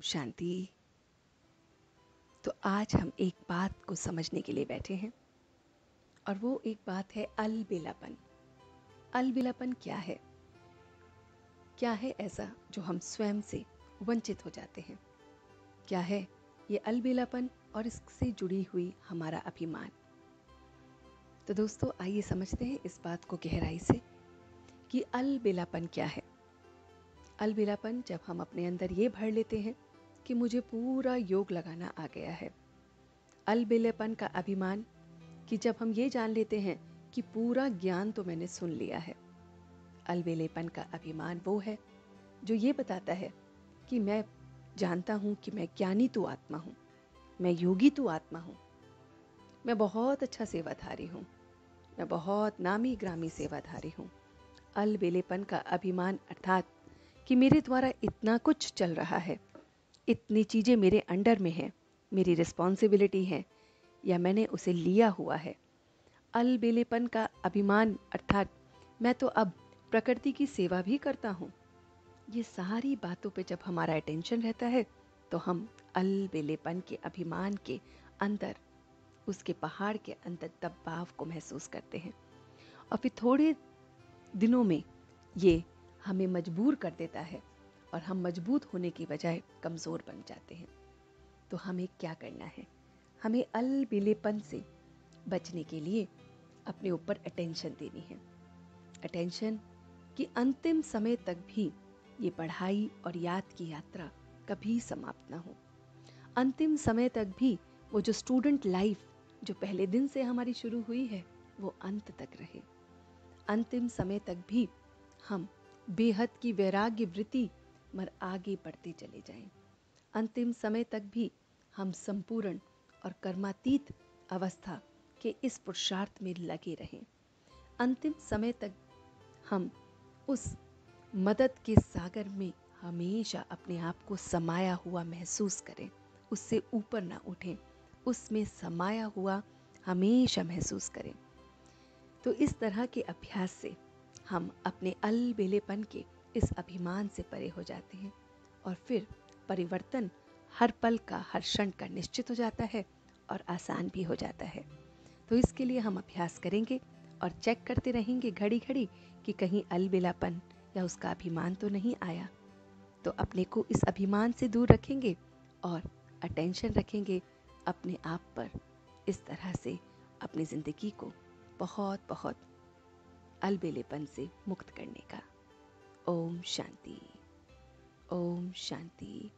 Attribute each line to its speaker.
Speaker 1: शांति। तो आज हम एक बात को समझने के लिए बैठे हैं और वो एक बात है अलबेलापन। अलबेलापन क्या है? क्या है ऐसा जो हम स्वयं से वंचित हो जाते हैं? क्या है ये अलबेलापन और इससे जुड़ी हुई हमारा अभिमान? तो दोस्तों आइए समझते हैं इस बात को गहराई से कि अलबेलापन क्या है। अलबेलापन जब हम अपने अंदर ये भर लेते हैं कि मुझे पूरा योग लगाना आ गया है। अलबेलापन का अभिमान कि जब हम ये जान लेते हैं कि पूरा ज्ञान तो मैंने सुन लिया है। अलबेलेपन का अभिमान वो है जो ये बताता है कि मैं जानता हूँ कि मैं ज्ञानी तो आत्मा हूँ, मैं योगी तो आत्मा हूँ, मैं बहुत अच्छा सेवाधारी हूँ, मैं बहुत नामी ग्रामी सेवाधारी हूँ। अलबेलेपन का अभिमान अर्थात कि मेरे द्वारा इतना कुछ चल रहा है, इतनी चीज़ें मेरे अंडर में हैं, मेरी रिस्पॉन्सिबिलिटी है या मैंने उसे लिया हुआ है। अलबेलेपन का अभिमान अर्थात मैं तो अब प्रकृति की सेवा भी करता हूँ। ये सारी बातों पे जब हमारा अटेंशन रहता है तो हम अलबेलेपन के अभिमान के अंदर, उसके पहाड़ के अंदर दबाव को महसूस करते हैं और फिर थोड़े दिनों में ये हमें मजबूर कर देता है और हम मजबूत होने की बजाय कमज़ोर बन जाते हैं। तो हमें क्या करना है? हमें अलबेलेपन से बचने के लिए अपने ऊपर अटेंशन देनी है। अटेंशन कि अंतिम समय तक भी ये पढ़ाई और याद की यात्रा कभी समाप्त ना हो। अंतिम समय तक भी वो जो स्टूडेंट लाइफ जो पहले दिन से हमारी शुरू हुई है वो अंत तक रहे। अंतिम समय तक भी हम बेहद की वैराग्य वृत्ति मर आगे बढ़ते चले जाएं। अंतिम समय तक भी हम संपूर्ण और कर्मातीत अवस्था के इस पुरुषार्थ में लगे रहें। अंतिम समय तक हम उस मदद के सागर में हमेशा अपने आप को समाया हुआ महसूस करें, उससे ऊपर ना उठें, उसमें समाया हुआ हमेशा महसूस करें। तो इस तरह के अभ्यास से हम अपने अलबेलेपन के इस अभिमान से परे हो जाते हैं और फिर परिवर्तन हर पल का, हर क्षण का निश्चित हो जाता है और आसान भी हो जाता है। तो इसके लिए हम अभ्यास करेंगे और चेक करते रहेंगे घड़ी घड़ी कि कहीं अलबेलापन या उसका अभिमान तो नहीं आया। तो अपने को इस अभिमान से दूर रखेंगे और अटेंशन रखेंगे अपने आप पर। इस तरह से अपनी ज़िंदगी को बहुत बहुत अलबेलेपन से मुक्त करने का। ओम शांति, ओम शांति।